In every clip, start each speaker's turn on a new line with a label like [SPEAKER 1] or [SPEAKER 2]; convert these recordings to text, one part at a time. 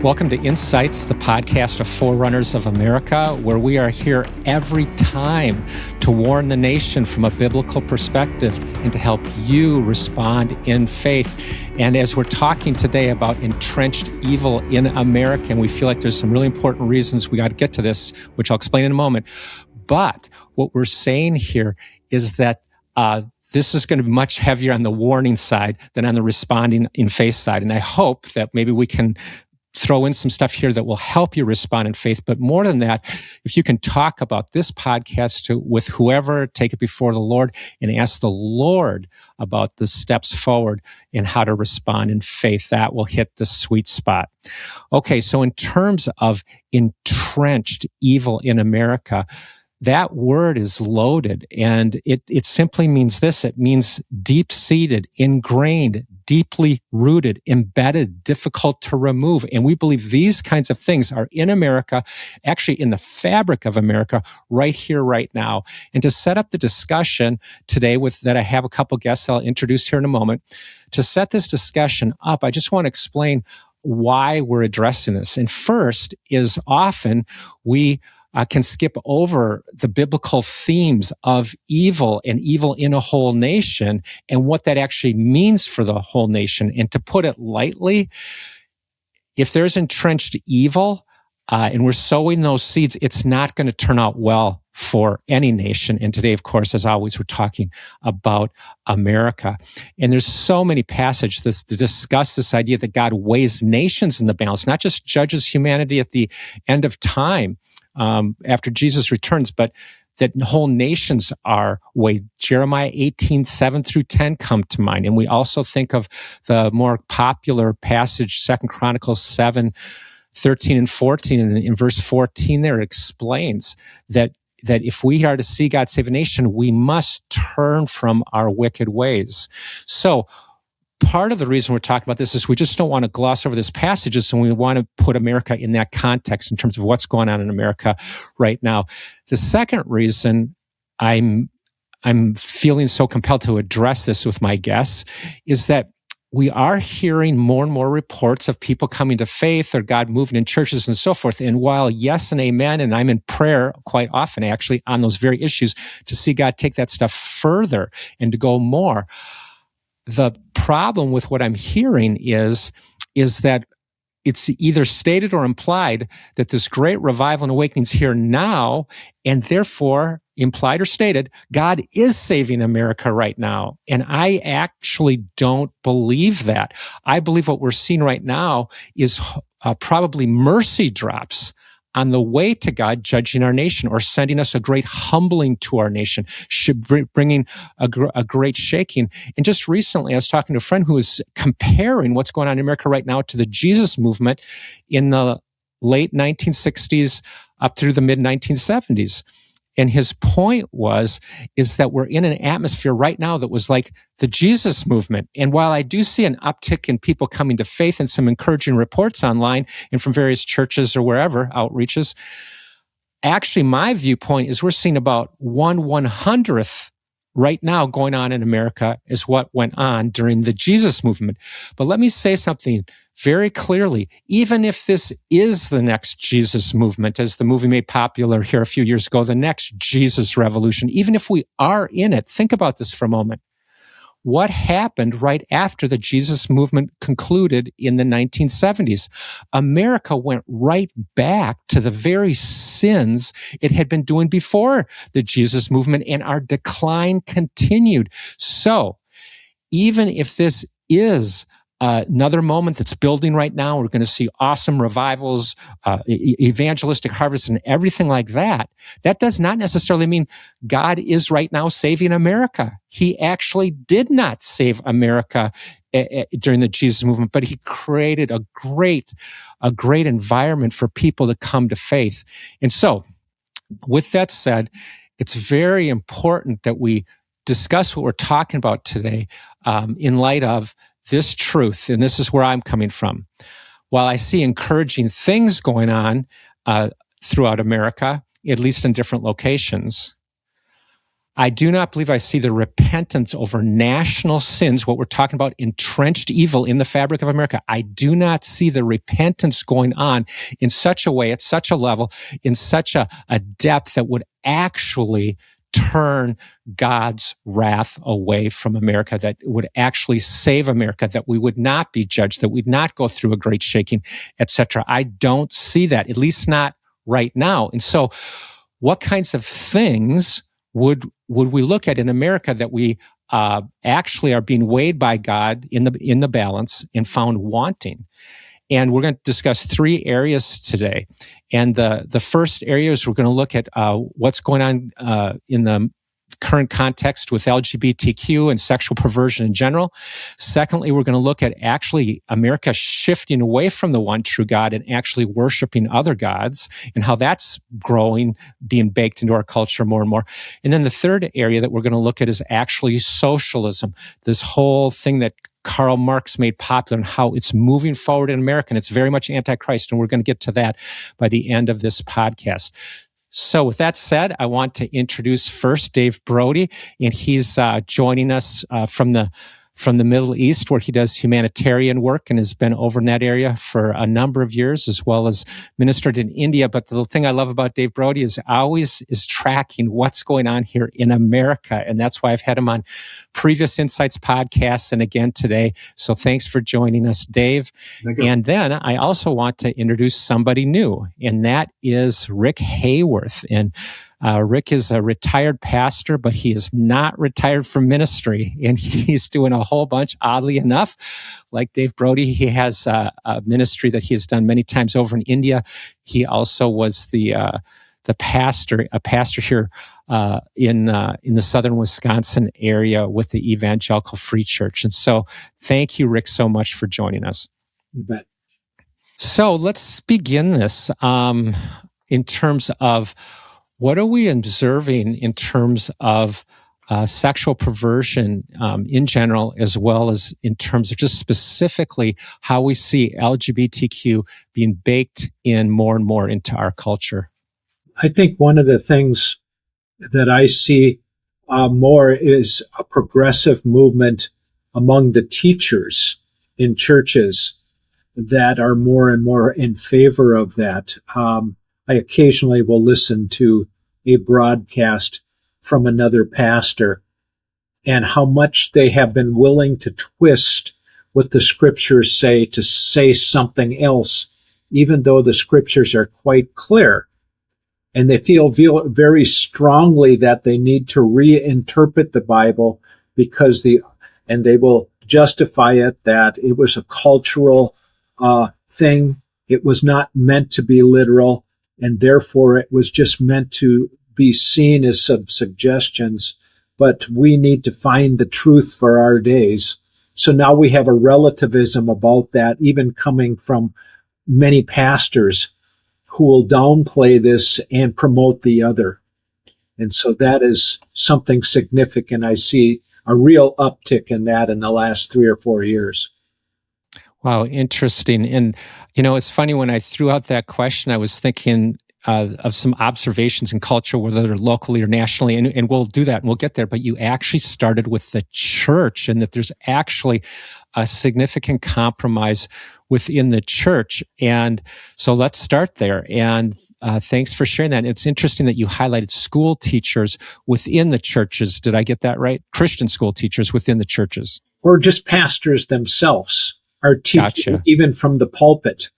[SPEAKER 1] Welcome to Insights, the podcast of Forerunners of America, where we are here every time to warn the nation from a biblical perspective and to help you respond in faith. And as we're talking today about entrenched evil in America, and we feel like there's some really important reasons we got to get to this, which I'll explain in a moment. But what we're saying here is that this is going to be much heavier on the warning side than on the responding in faith side. And I hope that maybe we can throw in some stuff here that will help you respond in faith. But more than that, if you can talk about this podcast with whoever, take it before the Lord and ask the Lord about the steps forward and how to respond in faith, that will hit the sweet spot. Okay, so in terms of entrenched evil in America, that word is loaded, and it simply means this. It means deep-seated, ingrained, deeply rooted, embedded, difficult to remove. And we believe these kinds of things are in America, actually in the fabric of America, right here, right now. And to set up the discussion today that I have a couple guests I'll introduce here in a moment, to set this discussion up, I just want to explain why we're addressing this. And first is often we can skip over the biblical themes of evil and evil in a whole nation and what that actually means for the whole nation. And to put it lightly, if there's entrenched evil and we're sowing those seeds, it's not going to turn out well for any nation. And today, of course, as always, we're talking about America. And there's so many passages to discuss this idea that God weighs nations in the balance, not just judges humanity at the end of time, after Jesus returns, but that whole nations are weighed. Jeremiah 18:7-10 come to mind. And we also think of the more popular passage, 2 Chronicles 7:13 and 14. And in verse 14 there, it explains that if we are to see God save a nation, we must turn from our wicked ways. So part of the reason we're talking about this is we just don't want to gloss over this passage, and we want to put America in that context in terms of what's going on in America right now. The second reason I'm feeling so compelled to address this with my guests is that we are hearing more and more reports of people coming to faith or God moving in churches and so forth. And while yes and amen, and I'm in prayer quite often actually on those very issues to see God take that stuff further and to go more, the problem with what I'm hearing is that it's either stated or implied that this great revival and awakening is here now, and therefore, implied or stated, God is saving America right now. And I actually don't believe that. I believe what we're seeing right now is probably mercy drops on the way to God judging our nation or sending us a great humbling to our nation, bringing a great shaking. And just recently, I was talking to a friend who was comparing what's going on in America right now to the Jesus movement in the late 1960s up through the mid-1970s. And his point is that we're in an atmosphere right now that was like the Jesus movement. And while I do see an uptick in people coming to faith and some encouraging reports online and from various churches or wherever, outreaches, actually my viewpoint is we're seeing about 1/100th right now going on in America is what went on during the Jesus movement. But let me say something very clearly. Even if this is the next Jesus movement, as the movie made popular here a few years ago, the next Jesus revolution, even if we are in it, think about this for a moment. What happened right after the Jesus movement concluded in the 1970s? America went right back to the very sins it had been doing before the Jesus movement, and our decline continued. So, even if this is another moment that's building right now, we're going to see awesome revivals, evangelistic harvests, and everything like that. That does not necessarily mean God is right now saving America. He actually did not save America during the Jesus movement, but he created a great environment for people to come to faith. And so, with that said, it's very important that we discuss what we're talking about today in light of this truth, and this is where I'm coming from. While I see encouraging things going on throughout America, at least in different locations, I do not believe I see the repentance over national sins, what we're talking about, entrenched evil in the fabric of America. I do not see the repentance going on in such a way, at such a level, in such a depth that would actually turn God's wrath away from America, that would actually save America, that we would not be judged, that we'd not go through a great shaking, etc. I don't see that, at least not right now. And so what kinds of things would we look at in America that we actually are being weighed by God in the balance and found wanting? And we're going to discuss 3 areas today. And the first area is we're going to look at what's going on in the current context with LGBTQ and sexual perversion in general. Secondly, we're going to look at actually America shifting away from the one true God and actually worshiping other gods and how that's growing, being baked into our culture more and more. And then the third area that we're going to look at is actually socialism, this whole thing that Karl Marx made popular and how it's moving forward in America, and it's very much anti-Christ, and we're going to get to that by the end of this podcast. So with that said, I want to introduce first Dave Brodie, and he's joining us from the Middle East, where he does humanitarian work and has been over in that area for a number of years, as well as ministered in India. But the thing I love about Dave Brodie is always is tracking what's going on here in America. And that's why I've had him on previous Insights podcasts and again today. So thanks for joining us, Dave.
[SPEAKER 2] Thank you.
[SPEAKER 1] And then I also want to introduce somebody new, and that is Rick Haworth. And Rick is a retired pastor, but he is not retired from ministry, and he's doing a whole bunch. Oddly enough, like Dave Brodie, he has a ministry that he has done many times over in India. He also was a pastor here in the southern Wisconsin area with the Evangelical Free Church. And so, thank you, Rick, so much for joining us.
[SPEAKER 2] You bet.
[SPEAKER 1] So let's begin this in terms of what are we observing in terms of sexual perversion in general, as well as in terms of just specifically how we see LGBTQ being baked in more and more into our culture?
[SPEAKER 2] I think one of the things that I see more is a progressive movement among the teachers in churches that are more and more in favor of that. I occasionally will listen to a broadcast from another pastor and how much they have been willing to twist what the scriptures say to say something else, even though the scriptures are quite clear. And they feel very strongly that they need to reinterpret the Bible because they will justify it that it was a cultural thing. It was not meant to be literal. And therefore, it was just meant to be seen as some suggestions, but we need to find the truth for our days. So now we have a relativism about that, even coming from many pastors who will downplay this and promote the other. And so that is something significant. I see a real uptick in that in the last 3 or 4 years.
[SPEAKER 1] Wow, interesting. And, it's funny, when I threw out that question, I was thinking of some observations in culture, whether they're locally or nationally, and we'll do that and we'll get there. But you actually started with the church, and that there's actually a significant compromise within the church. And so let's start there. And thanks for sharing that. It's interesting that you highlighted school teachers within the churches. Did I get that right? Christian school teachers within the churches.
[SPEAKER 2] Or just pastors themselves are teaching,
[SPEAKER 1] Gotcha.
[SPEAKER 2] Even from the pulpit,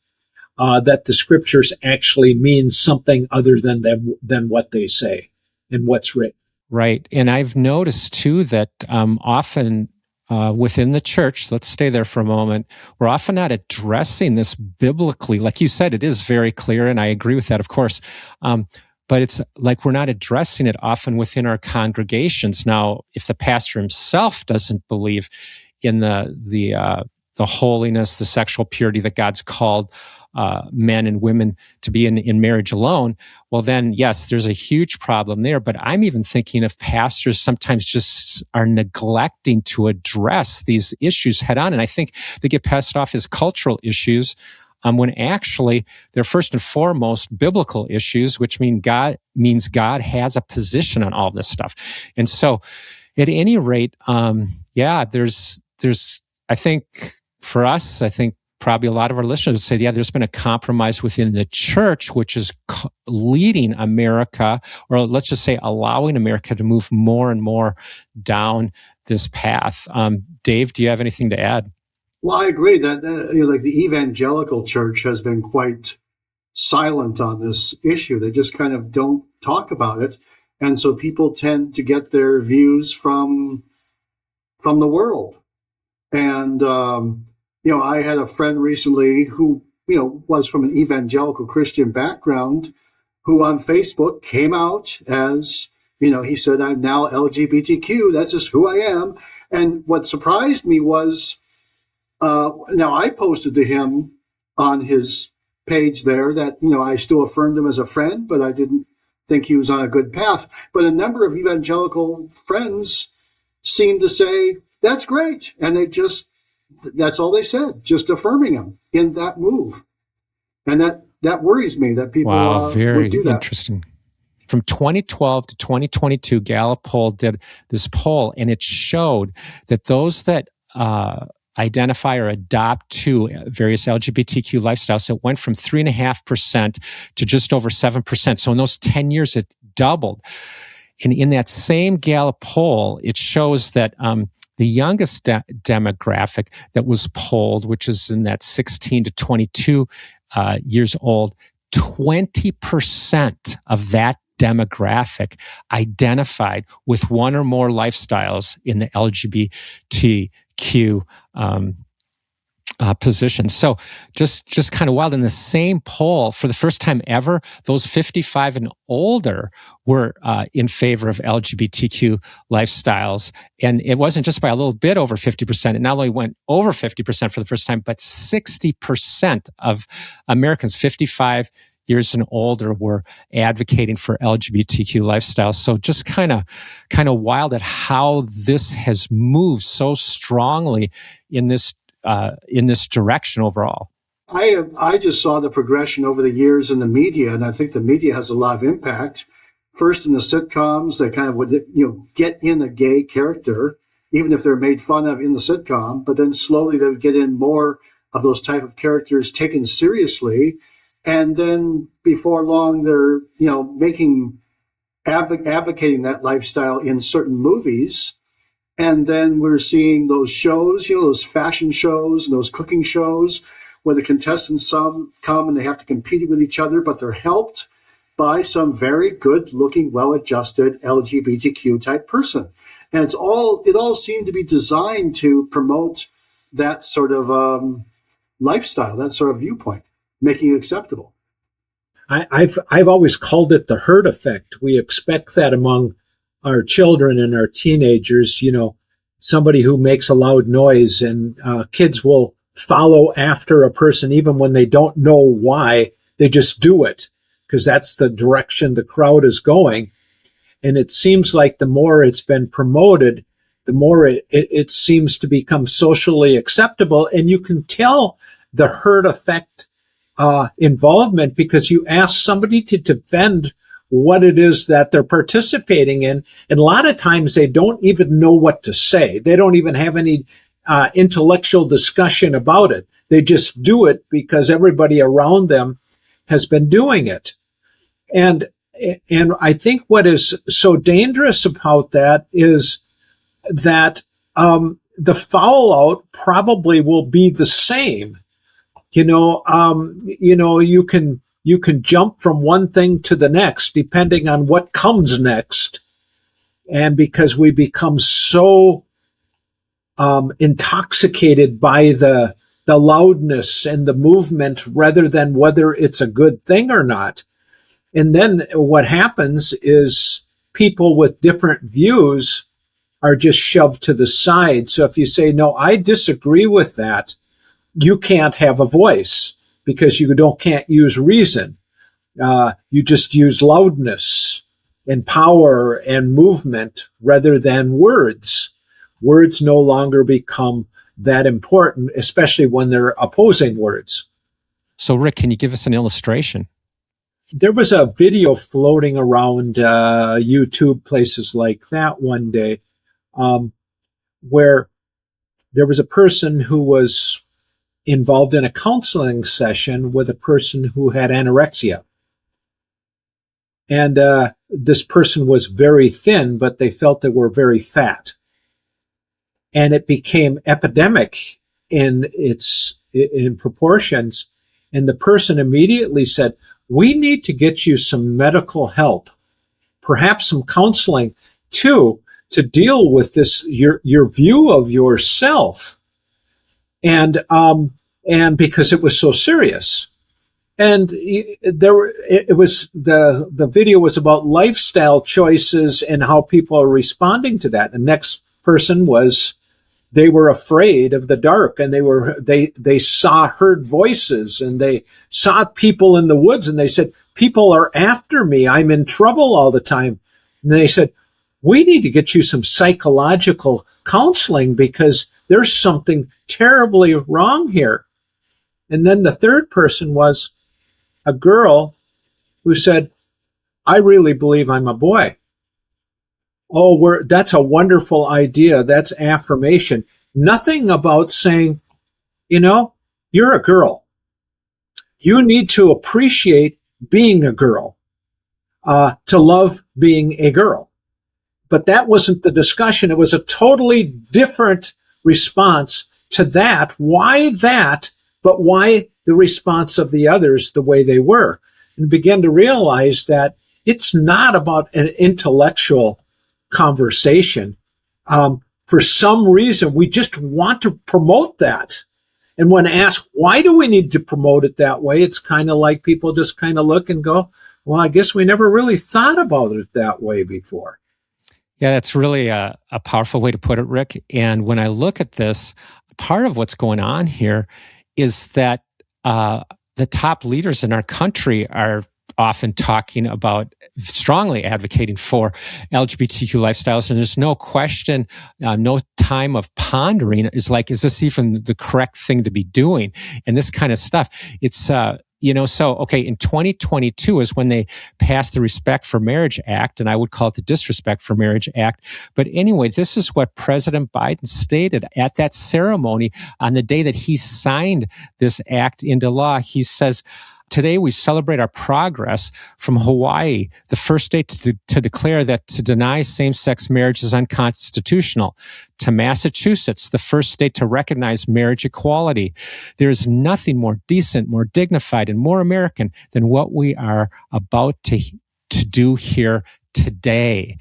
[SPEAKER 2] that the scriptures actually mean something other than what they say and what's written.
[SPEAKER 1] Right. And I've noticed too that often within the church, let's stay there for a moment, we're often not addressing this biblically. Like you said, it is very clear, and I agree with that, of course. But it's like we're not addressing it often within our congregations. Now, if the pastor himself doesn't believe in the holiness, the sexual purity that God's called men and women to be in marriage alone, well then, yes, there's a huge problem there. But I'm even thinking if pastors sometimes just are neglecting to address these issues head on. And I think they get passed off as cultural issues when actually they're first and foremost biblical issues, which means God has a position on all this stuff. And so at any rate, there's, I think for us, probably a lot of our listeners would say, yeah, there's been a compromise within the church, which is leading America, or let's just say allowing America to move more and more down this path. Dave, do you have anything to add?
[SPEAKER 3] Well, I agree that like the evangelical church has been quite silent on this issue. They just kind of don't talk about it. And so people tend to get their views from the world. And, I had a friend recently who, was from an evangelical Christian background, who on Facebook came out as, he said, I'm now LGBTQ. That's just who I am. And what surprised me was, now I posted to him on his page there that, I still affirmed him as a friend, but I didn't think he was on a good path. But a number of evangelical friends seemed to say, that's great. And that's all they said, just affirming him in that move. And that worries me that people
[SPEAKER 1] very
[SPEAKER 3] would do that.
[SPEAKER 1] Interesting. From 2012 to 2022, Gallup poll did this poll, and it showed that those that identify or adopt to various LGBTQ lifestyles, it went from 3.5% to just over 7%. So in those 10 years, it doubled. And in that same Gallup poll, it shows that the youngest demographic that was polled, which is in that 16 to 22 years old, 20% of that demographic identified with one or more lifestyles in the LGBTQ position. So just kind of wild. In the same poll, for the first time ever, those 55 and older were in favor of LGBTQ lifestyles. And it wasn't just by a little bit over 50%. It not only went over 50% for the first time, but 60% of Americans 55 years and older were advocating for LGBTQ lifestyles. So just kind of wild at how this has moved so strongly in this direction overall.
[SPEAKER 3] I just saw the progression over the years in the media, and I think the media has a lot of impact. First in the sitcoms, they kind of would get in a gay character, even if they're made fun of in the sitcom, but then slowly they would get in more of those type of characters taken seriously. And then before long, they're, advocating that lifestyle in certain movies. And then we're seeing those shows, those fashion shows and those cooking shows where the contestants come and they have to compete with each other, but they're helped by some very good looking, well-adjusted LGBTQ type person. And it all seemed to be designed to promote that sort of lifestyle, that sort of viewpoint, making it acceptable.
[SPEAKER 2] I've always called it the herd effect. We expect that among our children and our teenagers, somebody who makes a loud noise, and kids will follow after a person even when they don't know why. They just do it because that's the direction the crowd is going. And it seems like the more it's been promoted, the more it seems to become socially acceptable. And you can tell the herd effect involvement because you ask somebody to defend what it is that they're participating in. And a lot of times they don't even know what to say. They don't even have any intellectual discussion about it. They just do it because everybody around them has been doing it. And I think what is so dangerous about that is that the fallout probably will be the same. You can jump from one thing to the next depending on what comes next. And because we become so intoxicated by the loudness and the movement rather than whether it's a good thing or not. And then what happens is people with different views are just shoved to the side. So if you say, no, I disagree with that, you can't have a voice because you can't use reason. You just use loudness and power and movement rather than words. Words no longer become that important, especially when they're opposing words.
[SPEAKER 1] So, Rick, can you give us an illustration?
[SPEAKER 2] There was a video floating around YouTube, places like that one day, where there was a person who was involved in a counseling session with a person who had anorexia. And this person was very thin, but they felt they were very fat. And it became epidemic in proportions. And the person immediately said, we need to get you some medical help, perhaps some counseling too, to deal with this, your view of yourself. And because it was so serious. And the video was about lifestyle choices and how people are responding to that. The next person was, they were afraid of the dark, and they heard voices, and they saw people in the woods, and they said, people are after me. I'm in trouble all the time. And they said, we need to get you some psychological counseling because there's something terribly wrong here. And then the third person was a girl who said, I really believe I'm a boy. Oh, that's a wonderful idea. That's affirmation. Nothing about saying, you're a girl. You need to appreciate being a girl, to love being a girl. But that wasn't the discussion. It was a totally different response to that. Why that? But why the response of the others the way they were? And began to realize that it's not about an intellectual conversation. For some reason, we just want to promote that. And when asked, why do we need to promote it that way? It's kind of like people just kind of look and go, well, I guess we never really thought about it that way before.
[SPEAKER 1] Yeah, that's really a powerful way to put it, Rick. And when I look at this, part of what's going on here is that the top leaders in our country are often talking about strongly advocating for LGBTQ lifestyles. And there's no question, no time of pondering is like, is this even the correct thing to be doing? And this kind of stuff. It's, okay, in 2022 is when they passed the Respect for Marriage Act, and I would call it the Disrespect for Marriage Act. But anyway, this is what President Biden stated at that ceremony on the day that he signed this act into law. He says, today, we celebrate our progress from Hawaii, the first state to declare that to deny same-sex marriage is unconstitutional, to Massachusetts, the first state to recognize marriage equality. There is nothing more decent, more dignified, and more American than what we are about to do here today.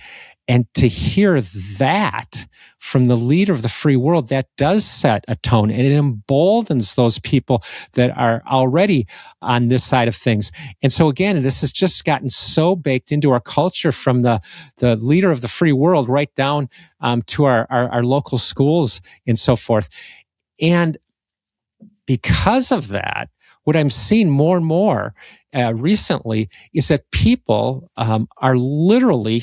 [SPEAKER 1] And to hear that from the leader of the free world, that does set a tone, and it emboldens those people that are already on this side of things. And so again, this has just gotten so baked into our culture, from the leader of the free world right down to our local schools and so forth. And because of that, what I'm seeing more and more recently is that people are literally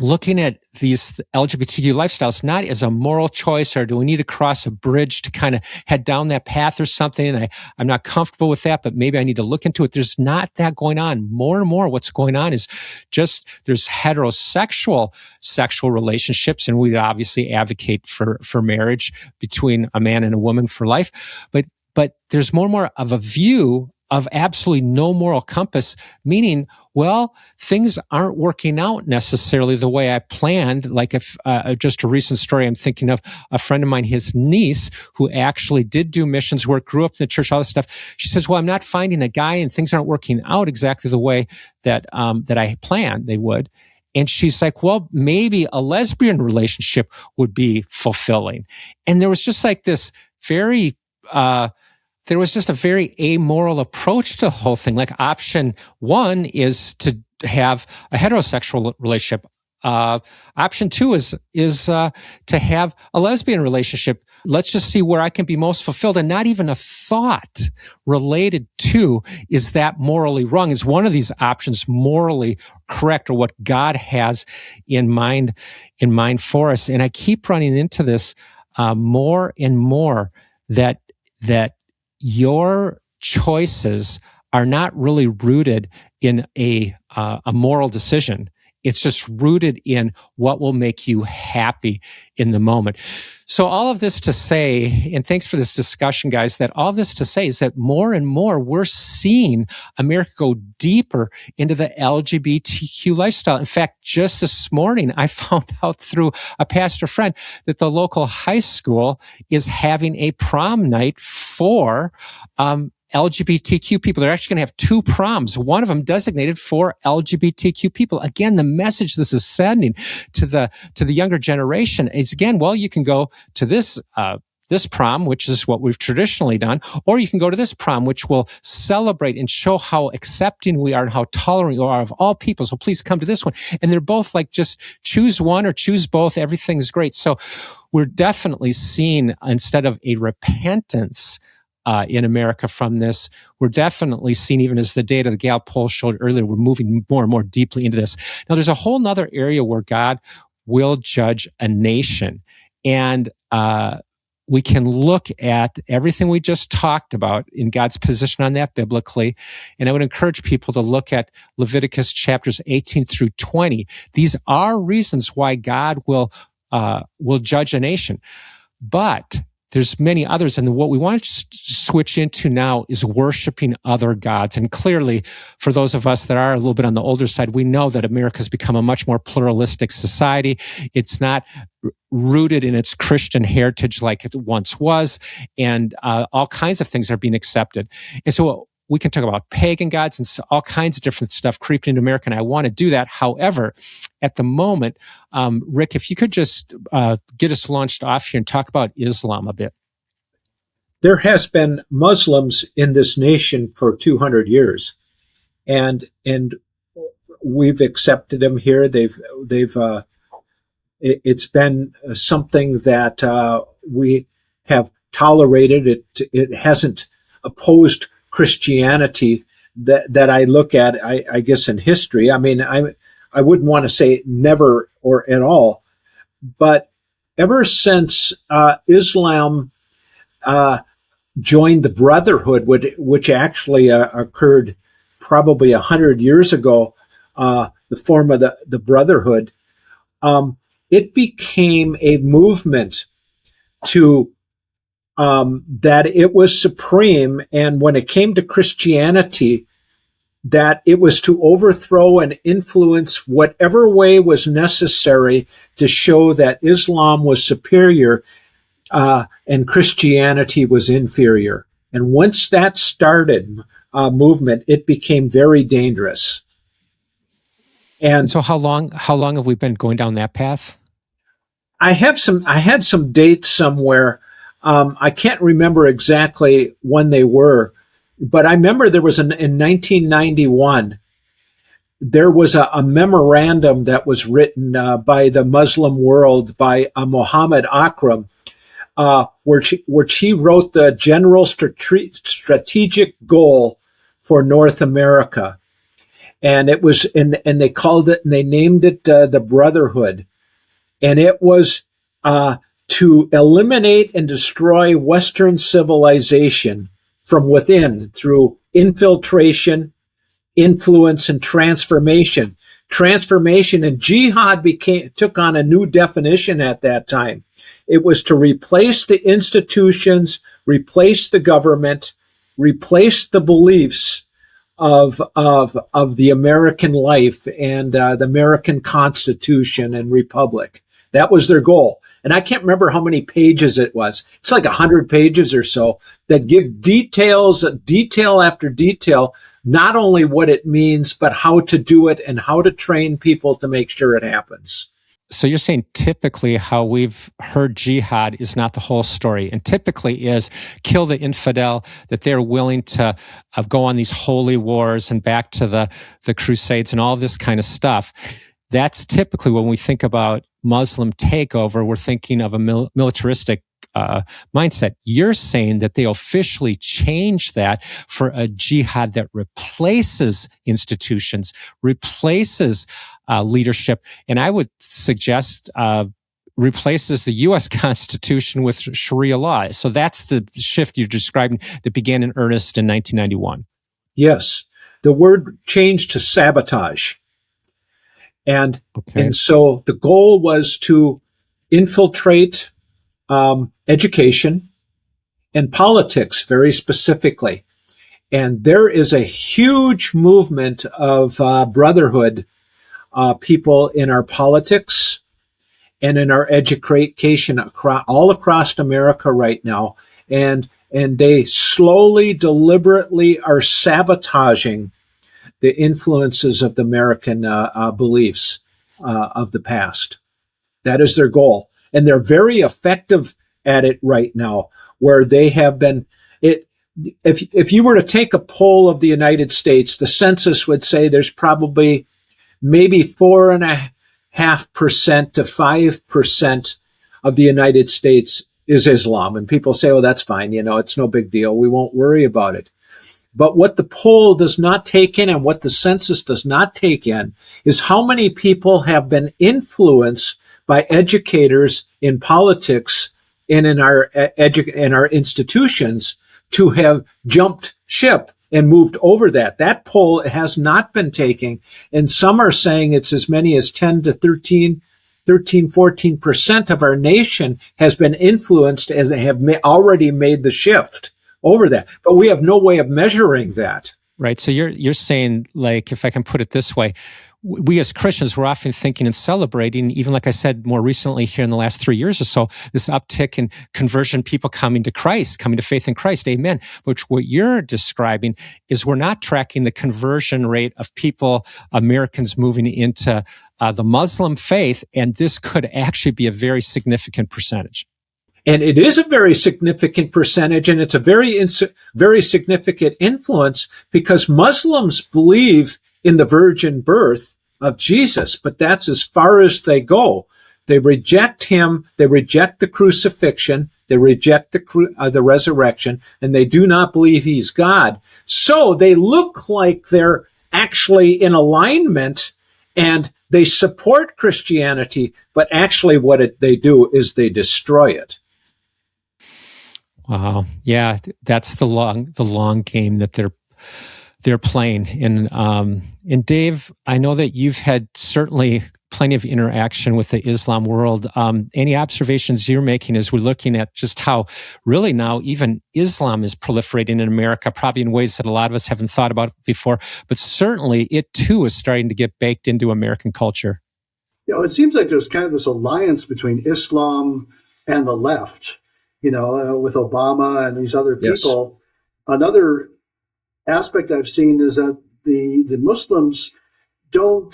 [SPEAKER 1] looking at these LGBTQ lifestyles not as a moral choice, or do we need to cross a bridge to kind of head down that path or something, and I'm not comfortable with that, but maybe I need to look into it. There's not that going on. More and more what's going on is just there's heterosexual sexual relationships, and we obviously advocate for marriage between a man and a woman for life, but there's more and more of a view of absolutely no moral compass, meaning, well, things aren't working out necessarily the way I planned. Like if just a recent story, I'm thinking of a friend of mine, his niece, who actually did do missions work, grew up in the church, all this stuff. She says, well, I'm not finding a guy and things aren't working out exactly the way that I planned they would. And she's like, well, maybe a lesbian relationship would be fulfilling. And there was just like this very... there was just a very amoral approach to the whole thing. Like option one is to have a heterosexual relationship. Option two is to have a lesbian relationship. Let's just see where I can be most fulfilled. And not even a thought related to, is that morally wrong? Is one of these options morally correct, or what God has in mind for us? And I keep running into this more and more, that your choices are not really rooted in a moral decision. It's just rooted in what will make you happy in the moment. So all of this to say, and thanks for this discussion, guys, that all of this to say is that more and more we're seeing America go deeper into the LGBTQ lifestyle. In fact, just this morning, I found out through a pastor friend that the local high school is having a prom night for LGBTQ people. They're actually going to have 2 proms, one of them designated for LGBTQ people. Again, the message this is sending to the younger generation is, again, well, you can go to this prom, which is what we've traditionally done, or you can go to this prom, which will celebrate and show how accepting we are and how tolerant we are of all people. So please come to this one. And they're both like, just choose one or choose both. Everything's great. So we're definitely seeing, instead of a repentance in America from this, we're definitely seeing, even as the data the Gallup poll showed earlier, we're moving more and more deeply into this. Now, there's a whole nother area where God will judge a nation. And we can look at everything we just talked about in God's position on that biblically. And I would encourage people to look at Leviticus chapters 18 through 20. These are reasons why God will judge a nation. But there's many others. And what we want to switch into now is worshiping other gods. And clearly, for those of us that are a little bit on the older side, we know that America's become a much more pluralistic society. It's not rooted in its Christian heritage like it once was. And all kinds of things are being accepted. And so we can talk about pagan gods and all kinds of different stuff creeping into America. And I want to do that. However, at the moment, Rick, if you could just get us launched off here and talk about Islam a bit.
[SPEAKER 2] There has been Muslims in this nation for 200 years, and we've accepted them here. It's been something that we have tolerated. It hasn't opposed Christianity that I look at, I guess, in history. I mean, I wouldn't want to say never or at all, but ever since Islam joined the Brotherhood, which actually occurred probably 100 years ago, the form of the Brotherhood, it became a movement to that it was supreme. And when it came to Christianity, that it was to overthrow and influence whatever way was necessary to show that Islam was superior and Christianity was inferior. And once that started movement, it became very dangerous. And
[SPEAKER 1] so how long have we been going down that path?
[SPEAKER 2] I had some dates somewhere. I can't remember exactly when they were, but I remember there was in 1991, there was a memorandum that was written by the Muslim world by Muhammad Akram, where she wrote the general strategic goal for North America. And it was, and they called it, and they named it the Brotherhood. And it was to eliminate and destroy Western civilization from within through infiltration, influence, and transformation. Transformation and jihad took on a new definition at that time. It was to replace the institutions, replace the government, replace the beliefs of the American life and the American Constitution and Republic. That was their goal. And I can't remember how many pages it was. It's like 100 pages or so that give detail after detail, not only what it means, but how to do it and how to train people to make sure it happens.
[SPEAKER 1] So you're saying typically how we've heard jihad is not the whole story, and typically is kill the infidel, that they're willing to go on these holy wars and back to the Crusades and all this kind of stuff. That's typically when we think about Muslim takeover, we're thinking of a militaristic mindset. You're saying that they officially changed that for a jihad that replaces institutions, replaces leadership. And I would suggest, replaces the U.S. Constitution with Sharia law. So that's the shift you're describing that began in earnest in 1991.
[SPEAKER 2] Yes. The word changed to sabotage. And so the goal was to infiltrate education and politics very specifically. And there is a huge movement of brotherhood people in our politics and in our education all across America right now. And they slowly, deliberately are sabotaging the influences of the American beliefs of the past. That is their goal. And they're very effective at it right now, where they have been. If you were to take a poll of the United States, the census would say there's probably maybe 4.5% to 5% of the United States is Islam. And people say, oh, that's fine. It's no big deal. We won't worry about it. But what the poll does not take in and what the census does not take in is how many people have been influenced by educators in politics and in our institutions to have jumped ship and moved over that. That poll has not been taken. And some are saying it's as many as 10 to 14% of our nation has been influenced and have already made the shift over that. But we have no way of measuring that.
[SPEAKER 1] Right. So you're saying, like, if I can put it this way, we as Christians, we're often thinking and celebrating, even like I said more recently here in the last 3 years or so, this uptick in conversion, people coming to Christ, coming to faith in Christ. Amen. Which what you're describing is we're not tracking the conversion rate of people, Americans moving into the Muslim faith. And this could actually be a very significant percentage.
[SPEAKER 2] And it is a very significant percentage, and it's a very significant influence because Muslims believe in the virgin birth of Jesus, but that's as far as they go. They reject him. They reject the crucifixion. They reject the resurrection, and they do not believe he's God. So they look like they're actually in alignment and they support Christianity, but actually what they do is they destroy it.
[SPEAKER 1] Wow. Yeah, that's the long game that they're playing. And Dave, I know that you've had certainly plenty of interaction with the Islam world. Any observations you're making as we're looking at just how really now even Islam is proliferating in America, probably in ways that a lot of us haven't thought about before, but certainly it too is starting to get baked into American culture.
[SPEAKER 3] It seems like there's kind of this alliance between Islam and the left, with Obama and these other people. Yes. Another aspect I've seen is that the Muslims don't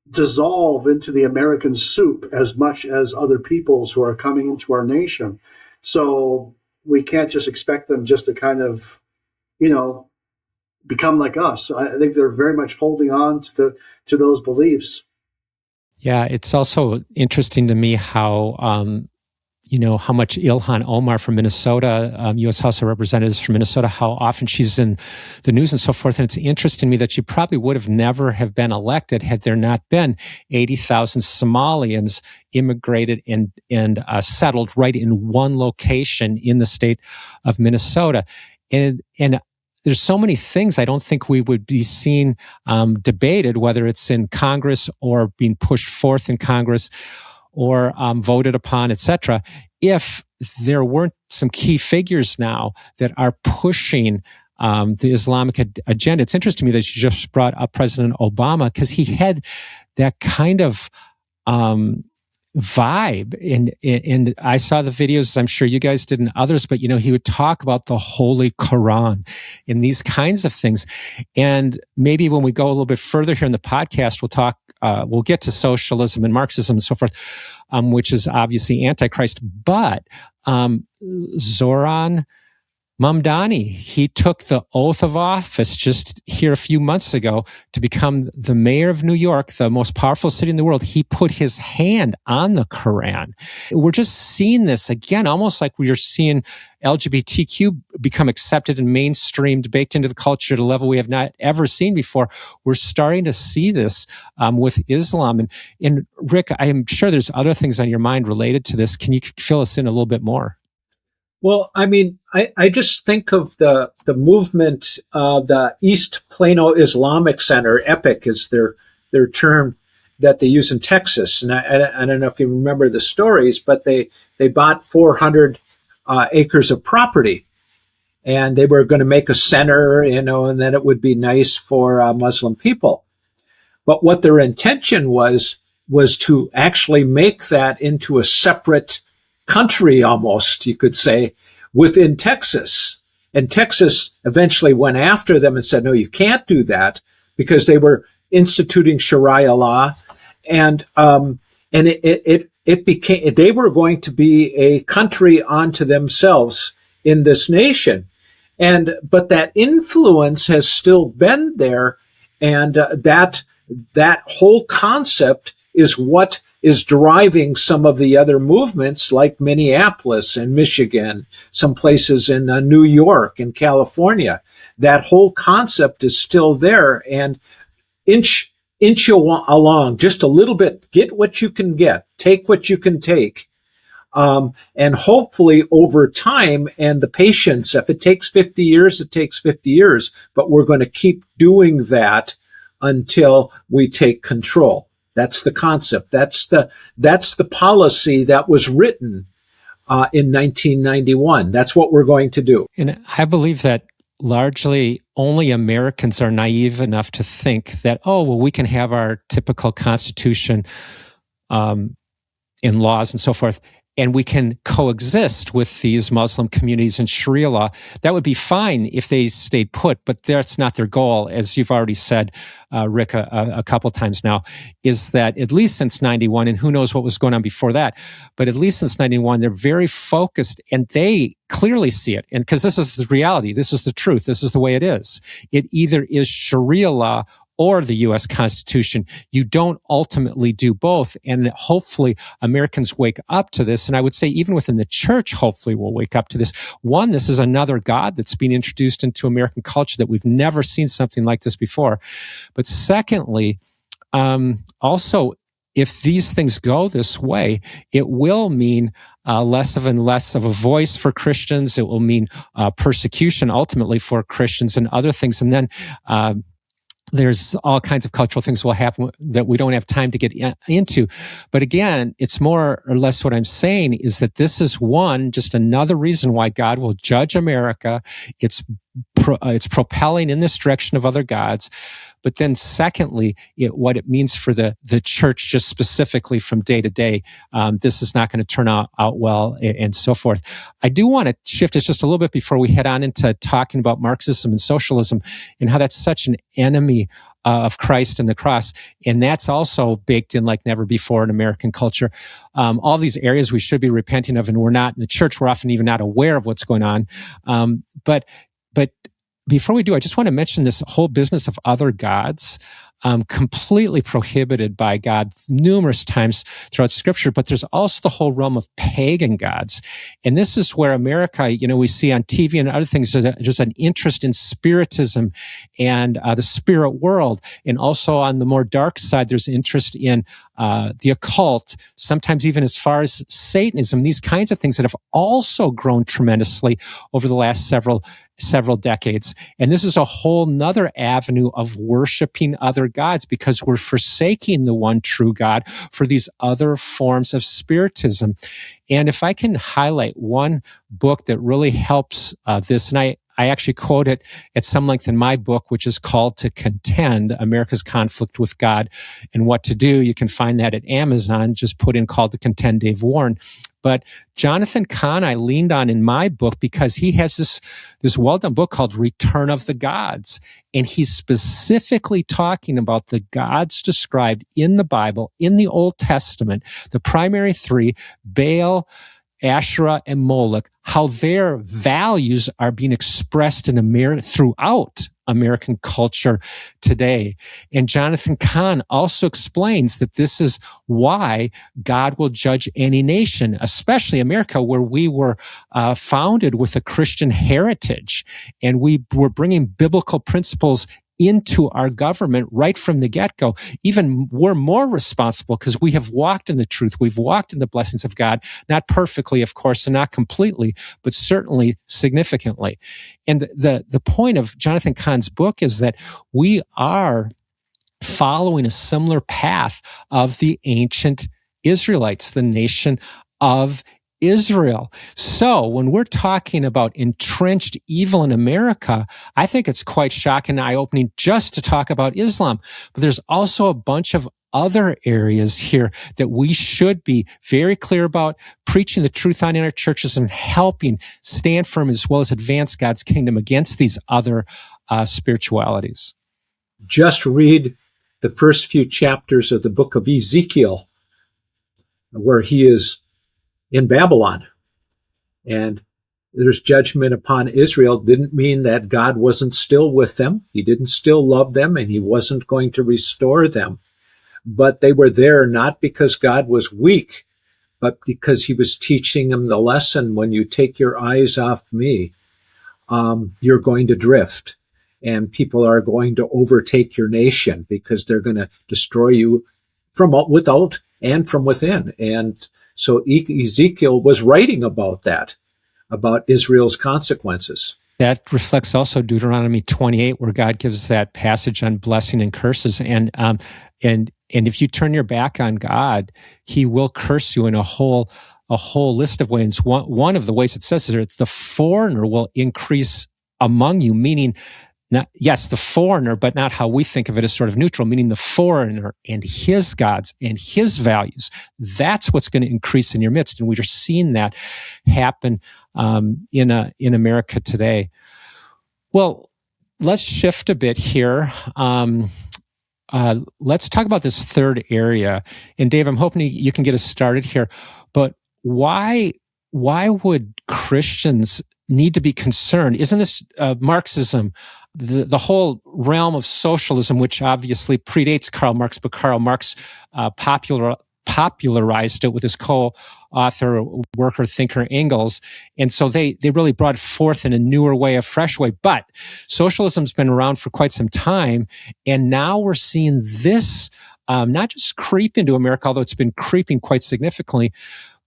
[SPEAKER 3] dissolve into the American soup as much as other peoples who are coming into our nation. So we can't just expect them just to kind of, become like us. I think they're very much holding on to those beliefs.
[SPEAKER 1] Yeah, it's also interesting to me how how much Ilhan Omar from Minnesota, U.S. House of Representatives from Minnesota, how often she's in the news and so forth. And it's interesting to me that she probably would have never have been elected had there not been 80,000 Somalians immigrated and settled right in one location in the state of Minnesota. And there's so many things I don't think we would be seeing debated, whether it's in Congress or being pushed forth in Congress or voted upon, etc., if there weren't some key figures now that are pushing the Islamic agenda. It's interesting to me that you just brought up President Obama because he had that kind of vibe. And I saw the videos, I'm sure you guys did and others, but, he would talk about the Holy Quran and these kinds of things. And maybe when we go a little bit further here in the podcast, we'll get to socialism and Marxism and so forth, which is obviously Antichrist. But Zoran Mamdani, he took the oath of office just here a few months ago to become the mayor of New York, the most powerful city in the world. He put his hand on the Quran. We're just seeing this again, almost like we are seeing LGBTQ become accepted and mainstreamed, baked into the culture at a level we have not ever seen before. We're starting to see this with Islam. And Rick, I am sure there's other things on your mind related to this. Can you fill us in a little bit more?
[SPEAKER 2] Well, I mean, I just think of the movement, the East Plano Islamic Center, EPIC is their term that they use in Texas. And I don't know if you remember the stories, but they bought 400 acres of property, and they were going to make a center, and then it would be nice for Muslim people. But what their intention was to actually make that into a separate country, almost, you could say, within Texas. And Texas eventually went after them and said, no, you can't do that, because they were instituting Sharia law. And it became, they were going to be a country unto themselves in this nation. But that influence has still been there. And that whole concept is what is driving some of the other movements like Minneapolis and Michigan, some places in New York and California. That whole concept is still there, and inch along just a little bit. Get what you can get, take what you can take. And hopefully over time and the patience, if it takes 50 years, it takes 50 years, but we're going to keep doing that until we take control. That's the concept. That's the policy that was written in 1991. That's what we're going to do.
[SPEAKER 1] And I believe that largely only Americans are naive enough to think that, we can have our typical constitution in laws and so forth, and we can coexist with these Muslim communities in Sharia law. That would be fine if they stayed put, but that's not their goal. As you've already said, Rick, a couple times now, is that at least since 91, and who knows what was going on before that, but at least since 91, they're very focused, and they clearly see it. And because this is the reality, this is the truth, this is the way it is. It either is Sharia law or the U.S. Constitution. You don't ultimately do both. And hopefully Americans wake up to this. And I would say even within the church, hopefully we'll wake up to this. One, this is another God that's being introduced into American culture that we've never seen something like this before. But secondly, also, if these things go this way, it will mean less of a voice for Christians. It will mean persecution ultimately for Christians and other things. And then there's all kinds of cultural things will happen that we don't have time to get into. But again, it's more or less what I'm saying is that this is just another reason why God will judge America. It's propelling in this direction of other gods. But then secondly, what it means for the church just specifically from day to day, this is not going to turn out well and so forth. I do want to shift us just a little bit before we head on into talking about Marxism and socialism and how that's such an enemy of Christ and the cross. And that's also baked in like never before in American culture. All these areas we should be repenting of, and we're not in the church. We're often even not aware of what's going on. But before we do, I just want to mention this whole business of other gods, completely prohibited by God numerous times throughout Scripture. But there's also the whole realm of pagan gods. And this is where America, we see on TV and other things, there's an interest in spiritism and the spirit world. And also on the more dark side, there's interest in the occult, sometimes even as far as Satanism, these kinds of things that have also grown tremendously over the last several decades. And this is a whole nother avenue of worshiping other gods because we're forsaking the one true God for these other forms of spiritism. And if I can highlight one book that really helps this, and I actually quote it at some length in my book, which is called To Contend, America's Conflict with God and What to Do. You can find that at Amazon. Just put in Called to Contend, Dave Warren. But Jonathan Cahn, I leaned on in my book because he has this well-done book called Return of the Gods. And he's specifically talking about the gods described in the Bible, in the Old Testament, the primary three, Baal Asherah and Moloch, how their values are being expressed in America throughout American culture today. And Jonathan Cahn also explains that this is why God will judge any nation, especially America, where we were founded with a Christian heritage. And we were bringing biblical principles into our government right from the get-go. Even we're more responsible because we have walked in the truth. We've walked in the blessings of God, not perfectly, of course, and not completely, but certainly significantly. And the point of Jonathan Cahn's book is that we are following a similar path of the ancient Israelites, the nation of Israel. So when we're talking about entrenched evil in America, I think it's quite shocking and eye-opening just to talk about Islam. But there's also a bunch of other areas here that we should be very clear about, preaching the truth on in our churches and helping stand firm as well as advance God's kingdom against these other spiritualities.
[SPEAKER 2] Just read the first few chapters of the book of Ezekiel, where he is in Babylon. And there's judgment upon Israel. Didn't mean that God wasn't still with them. He didn't still love them, and he wasn't going to restore them. But they were there not because God was weak, but because he was teaching them the lesson: when you take your eyes off me, you're going to drift. And people are going to overtake your nation because they're going to destroy you from without and from within. And so Ezekiel was writing about that, about Israel's consequences.
[SPEAKER 1] That reflects also Deuteronomy 28, where God gives that passage on blessing and curses. And if you turn your back on God, he will curse you in a whole list of ways. One of the ways it says is that the foreigner will increase among you, meaning yes, the foreigner, but not how we think of it as sort of neutral, meaning the foreigner and his gods and his values. That's what's going to increase in your midst. And we're seeing that happen in America today. Well, let's shift a bit here. Let's talk about this third area. And Dave, I'm hoping you can get us started here. But why would Christians need to be concerned? Isn't this Marxism, the whole realm of socialism, which obviously predates Karl Marx, but Karl Marx popularized it with his co-author, worker, thinker Engels. And so they really brought it forth in a newer way, a fresh way. But socialism's been around for quite some time. And now we're seeing this not just creep into America, although it's been creeping quite significantly,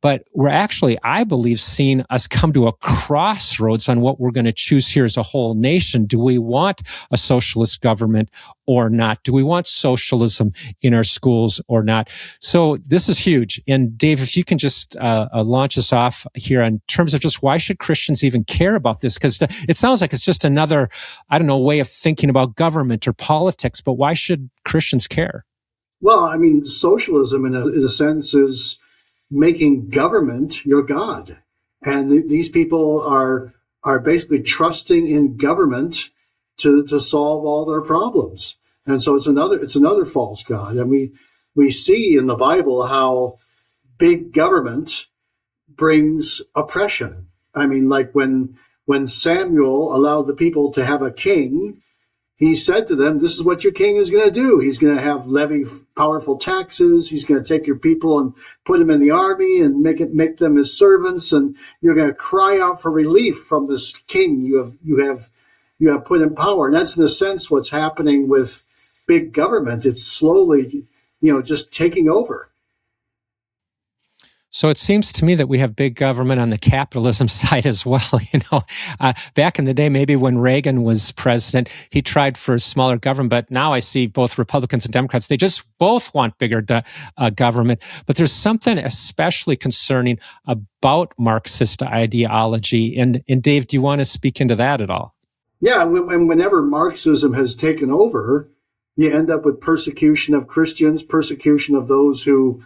[SPEAKER 1] but we're actually, I believe, seeing us come to a crossroads on what we're going to choose here as a whole nation. Do we want a socialist government or not? Do we want socialism in our schools or not? So this is huge. And Dave, if you can just launch us off here in terms of just why should Christians even care about this? Because it sounds like it's just another, way of thinking about government or politics, but why should Christians care?
[SPEAKER 3] Well, I mean, socialism in a sense is making government your God. And these people are basically trusting in government to solve all their problems. And so it's another false God. And we see in the Bible how big government brings oppression. I mean, like when Samuel allowed the people to have a king, he said to them, this is what your king is going to do. He's going to levy powerful taxes. He's going to take your people and put them in the army and make them his servants. And you're going to cry out for relief from this king you have put in power. And that's in a sense what's happening with big government. It's slowly, just taking over.
[SPEAKER 1] So it seems to me that we have big government on the capitalism side as well. Back in the day, maybe when Reagan was president, he tried for a smaller government. But now I see both Republicans and Democrats, they just both want bigger government. But there's something especially concerning about Marxist ideology. And Dave, do you want to speak into that at all?
[SPEAKER 3] Yeah, whenever Marxism has taken over, you end up with persecution of Christians, persecution of those who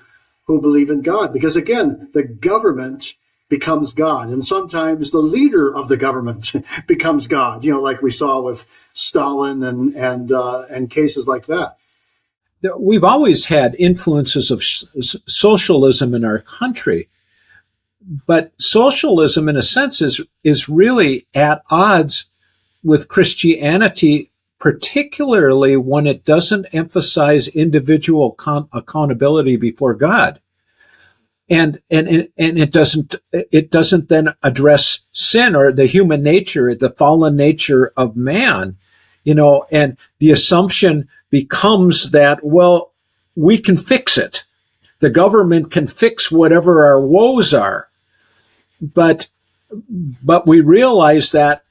[SPEAKER 3] believe in God. Because again, the government becomes God. And sometimes the leader of the government becomes God, like we saw with Stalin and cases like that.
[SPEAKER 2] We've always had influences of socialism in our country. But socialism, in a sense, is really at odds with Christianity, particularly when it doesn't emphasize individual accountability before God. And it doesn't then address sin or the human nature, the fallen nature of man, and the assumption becomes that, well, we can fix it. The government can fix whatever our woes are. But we realize that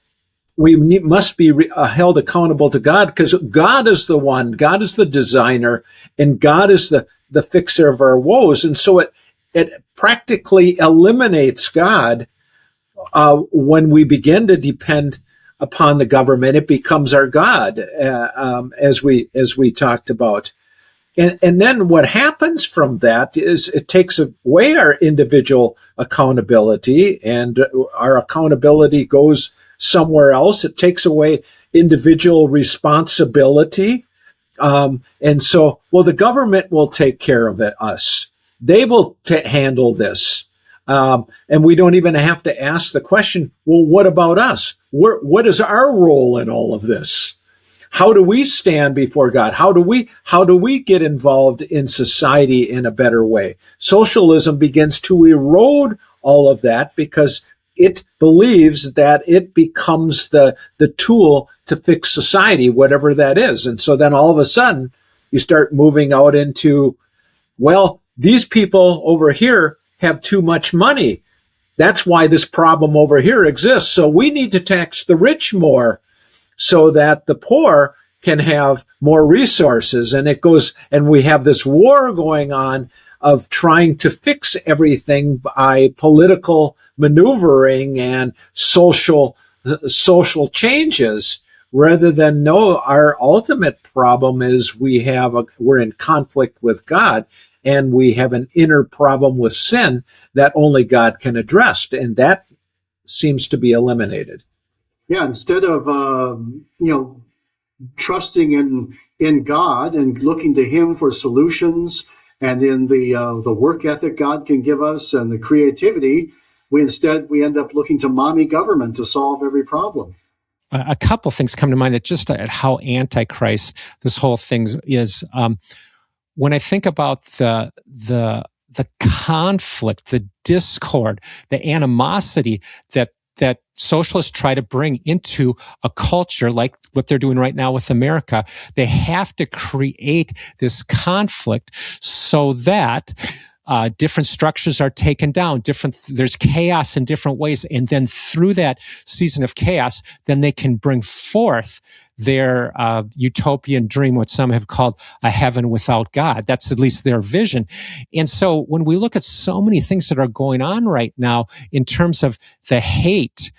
[SPEAKER 2] we must be held accountable to God, because God is the one, God is the designer, and God is the fixer of our woes. And so it practically eliminates God when we begin to depend upon the government. It becomes our God, as we talked about. And then what happens from that is it takes away our individual accountability, and our accountability goes somewhere else. It takes away individual responsibility. And so, well, the government will take care of us. They will handle this. And we don't even have to ask the question, well, what about us? What is our role in all of this? How do we stand before God? How do we get involved in society in a better way? Socialism begins to erode all of that, because it believes that it becomes the tool to fix society, whatever that is. And so then all of a sudden you start moving out into, well, these people over here have too much money. That's why this problem over here exists. So we need to tax the rich more, so that the poor can have more resources. And it goes, and we have this war going on of trying to fix everything by political maneuvering and social changes, rather than our ultimate problem is we're in conflict with God, and we have an inner problem with sin that only God can address. And that seems to be eliminated.
[SPEAKER 3] Yeah, instead of trusting in God and looking to Him for solutions, and in the work ethic God can give us and the creativity, we end up looking to mommy government to solve every problem.
[SPEAKER 1] A couple things come to mind that just at how antichrist this whole thing is. When I think about the conflict, the discord, the animosity that socialists try to bring into a culture like what they're doing right now with America, they have to create this conflict so that different structures are taken down, there's chaos in different ways. And then through that season of chaos, then they can bring forth their utopian dream, what some have called a heaven without God. That's at least their vision. And so when we look at so many things that are going on right now in terms of the hate,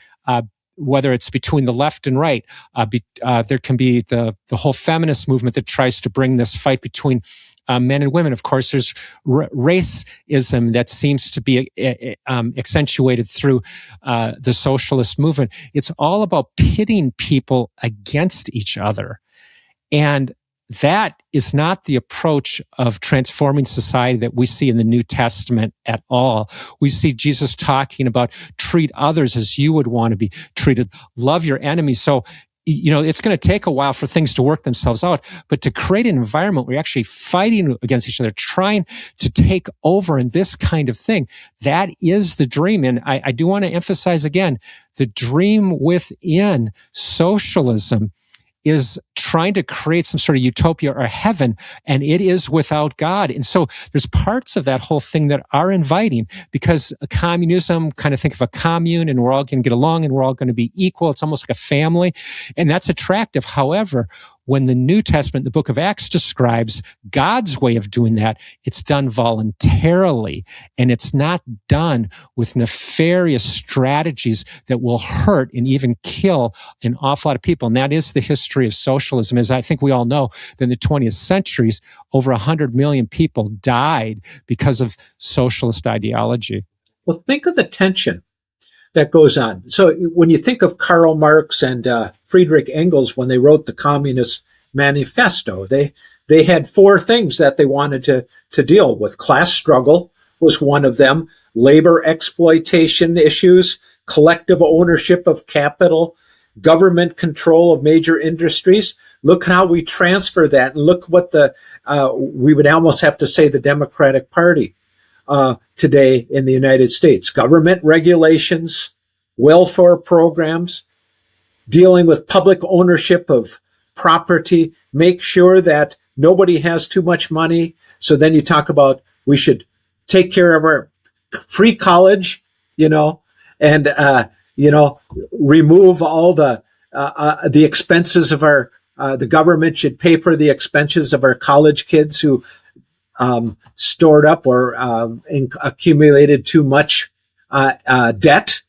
[SPEAKER 1] whether it's between the left and right, there can be the whole feminist movement that tries to bring this fight between men and women. Of course, there's racism that seems to be accentuated through the socialist movement. It's all about pitting people against each other. And that is not the approach of transforming society that we see in the New Testament at all. We see Jesus talking about treat others as you would want to be treated, love your enemies. So, it's going to take a while for things to work themselves out, but to create an environment where you're actually fighting against each other, trying to take over in this kind of thing, that is the dream. And I do want to emphasize again, the dream within socialism is trying to create some sort of utopia or heaven, and it is without God. And so there's parts of that whole thing that are inviting, because communism, kind of think of a commune, and we're all going to get along and we're all going to be equal. It's almost like a family, and that's attractive. However, when the New Testament, the book of Acts, describes God's way of doing that, it's done voluntarily, and it's not done with nefarious strategies that will hurt and even kill an awful lot of people. And that is the history of socialism. As I think we all know, that in the 20th centuries, over 100 million people died because of socialist ideology.
[SPEAKER 2] Well, think of the tension that goes on. So when you think of Karl Marx and Friedrich Engels, when they wrote the Communist Manifesto, they had four things that they wanted to deal with. Class struggle was one of them. labor exploitation issues, collective ownership of capital, government control of major industries. Look how we transfer that, and look what we would almost have to say the Democratic Party today in the United States. Government regulations, welfare programs, dealing with public ownership of property, make sure that nobody has too much money. So then you talk about we should take care of our free college, and remove all the expenses of the government should pay for the expenses of our college kids who stored up or accumulated too much debt.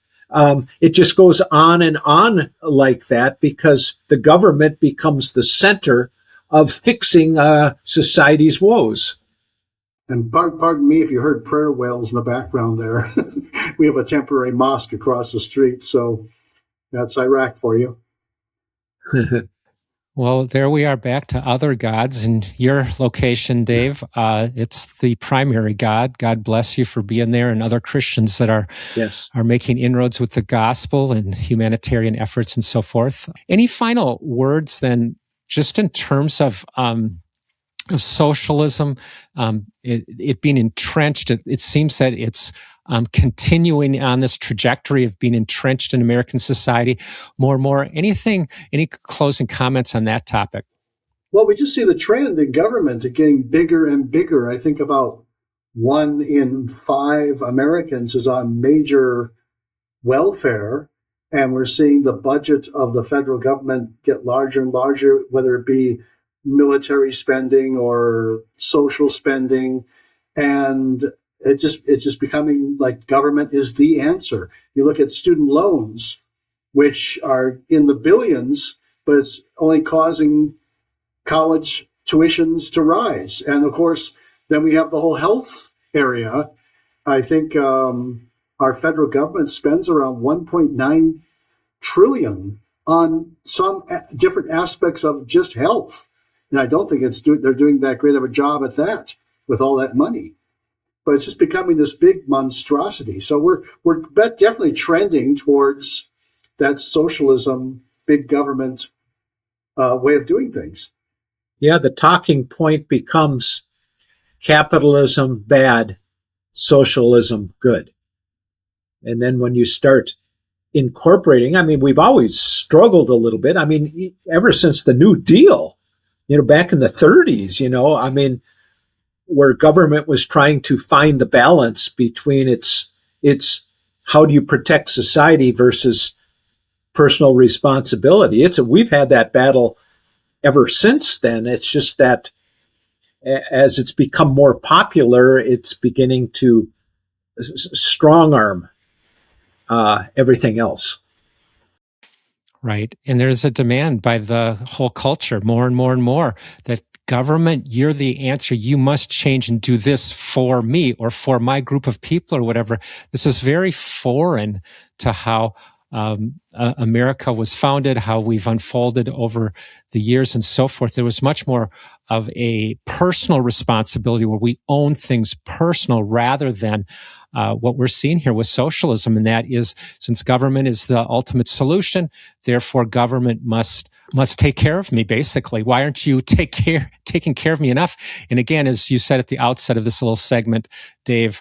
[SPEAKER 2] It just goes on and on like that because the government becomes the center of fixing society's woes.
[SPEAKER 3] And pardon me if you heard prayer wails in the background there. We have a temporary mosque across the street, so that's Iraq for you.
[SPEAKER 1] Well, there we are back to other gods. In your location, Dave, it's the primary God. God bless you for being there, and other Christians that are making inroads with the gospel and humanitarian efforts and so forth. Any final words then, just in terms of socialism, it being entrenched? It seems that it's continuing on this trajectory of being entrenched in American society more and more. Any closing comments on that topic?
[SPEAKER 3] Well, we just see the trend in government getting bigger and bigger. I think about 1 in 5 Americans is on major welfare, and we're seeing the budget of the federal government get larger and larger, whether it be military spending or social spending, and it's just becoming like government is the answer. You look at student loans, which are in the billions, but it's only causing college tuitions to rise. And of course, then we have the whole health area. I think our federal government spends around 1.9 trillion on some different aspects of just health. And I don't think they're doing that great of a job at that with all that money. But it's just becoming this big monstrosity. So we're definitely trending towards that socialism, big government way of doing things.
[SPEAKER 2] Yeah, the talking point becomes capitalism bad, socialism good. And then when you start incorporating, we've always struggled a little bit. Ever since the New Deal, back in the 30s, where government was trying to find the balance between its how do you protect society versus personal responsibility. We've had that battle ever since then. It's just that as it's become more popular, it's beginning to strong arm everything else.
[SPEAKER 1] Right. And there's a demand by the whole culture more and more and more that government, you're the answer. You must change and do this for me or for my group of people or whatever. This is very foreign to how America was founded, how we've unfolded over the years and so forth. There was much more of a personal responsibility where we own things personal rather than what we're seeing here with socialism. And that is, since government is the ultimate solution, therefore government must take care of me, basically. Why aren't you taking care of me enough? And again, as you said at the outset of this little segment, Dave,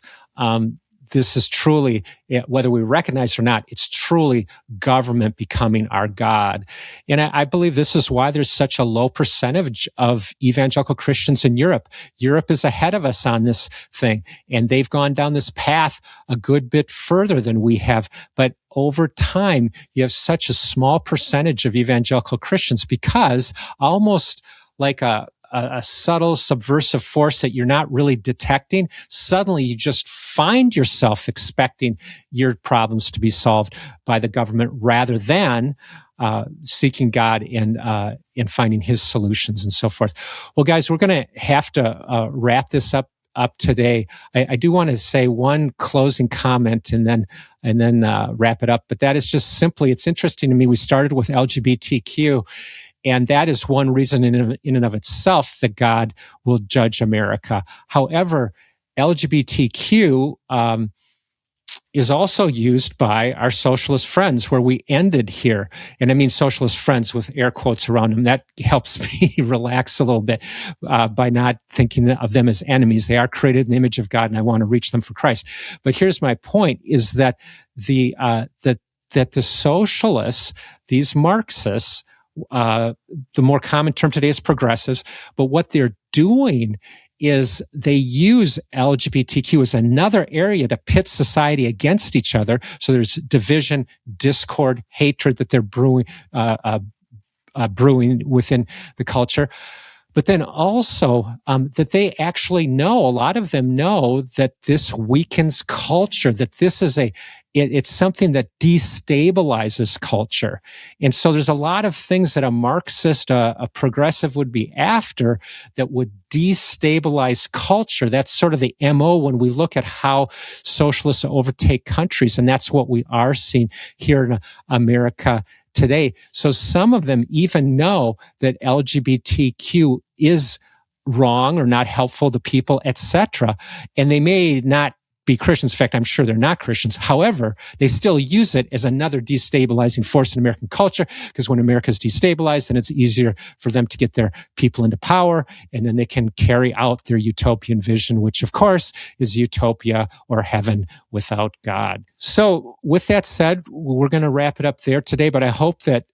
[SPEAKER 1] this is truly, whether we recognize it or not, it's truly government becoming our God. And I believe this is why there's such a low percentage of evangelical Christians in Europe. Europe is ahead of us on this thing, and they've gone down this path a good bit further than we have. But over time, you have such a small percentage of evangelical Christians because almost like a subtle subversive force that you're not really detecting, suddenly you just find yourself expecting your problems to be solved by the government rather than seeking God and finding His solutions and so forth. Well, guys, we're going to have to wrap this up today. I do want to say one closing comment and then wrap it up. But that is just simply, it's interesting to me. We started with LGBTQ. And that is one reason in and of itself that God will judge America. However, LGBTQ is also used by our socialist friends, where we ended here. And I mean socialist friends with air quotes around them. That helps me relax a little bit by not thinking of them as enemies. They are created in the image of God, and I want to reach them for Christ. But here's my point, is that that the socialists, these Marxists, the more common term today is progressives, but what they're doing is they use LGBTQ as another area to pit society against each other. So there's division, discord, hatred that they're brewing within the culture. But then also that they actually know, a lot of them know that this weakens culture, that this is it's something that destabilizes culture. And so there's a lot of things that a Marxist, a progressive would be after that would destabilize culture. That's sort of the MO when we look at how socialists overtake countries. And that's what we are seeing here in America today. So some of them even know that LGBTQ is wrong or not helpful to people, etc. And they may not be Christians. In fact, I'm sure they're not Christians. However, they still use it as another destabilizing force in American culture, because when America is destabilized, then it's easier for them to get their people into power, and then they can carry out their utopian vision, which of course is utopia or heaven without God. So with that said, we're going to wrap it up there today, but I hope that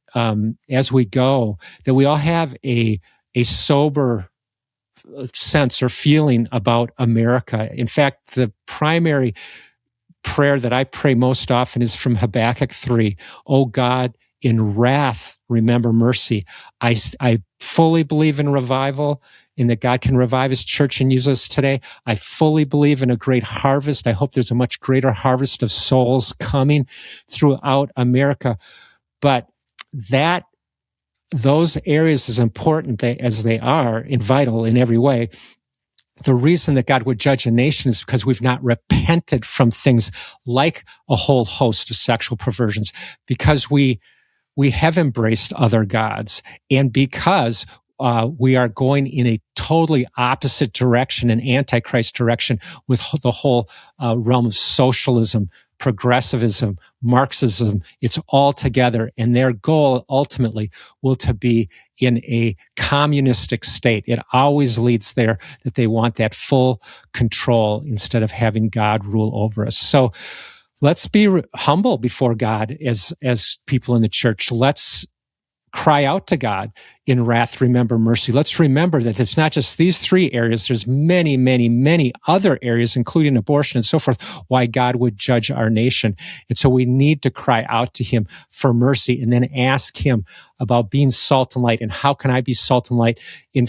[SPEAKER 1] as we go, that we all have a sober sense or feeling about America. In fact, the primary prayer that I pray most often is from Habakkuk 3. Oh God, in wrath, remember mercy. I fully believe in revival, in that God can revive his church and use us today. I fully believe in a great harvest. I hope there's a much greater harvest of souls coming throughout America. But those areas, as important as they are and vital in every way, the reason that God would judge a nation is because we've not repented from things like a whole host of sexual perversions, because we have embraced other gods, and because we are going in a totally opposite direction, an antichrist direction, with the whole realm of socialism, progressivism, Marxism. It's all together, and their goal ultimately will to be in a communistic state. It always leads there, that they want that full control instead of having God rule over us. So let's be humble before God as people in the church. Let's cry out to God in wrath, remember mercy. Let's remember that it's not just these three areas. There's many, many, many other areas, including abortion and so forth, why God would judge our nation. And so we need to cry out to him for mercy, and then ask him about being salt and light. And how can I be salt and light in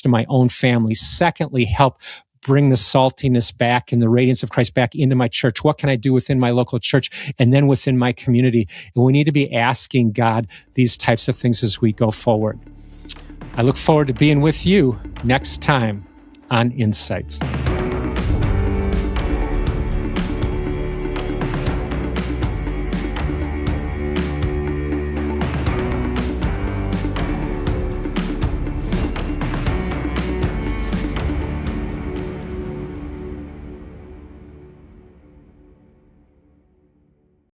[SPEAKER 1] my own family? Secondly, help bring the saltiness back and the radiance of Christ back into my church. What can I do within my local church and then within my community? And we need to be asking God these types of things as we go forward. I look forward to being with you next time on Insights.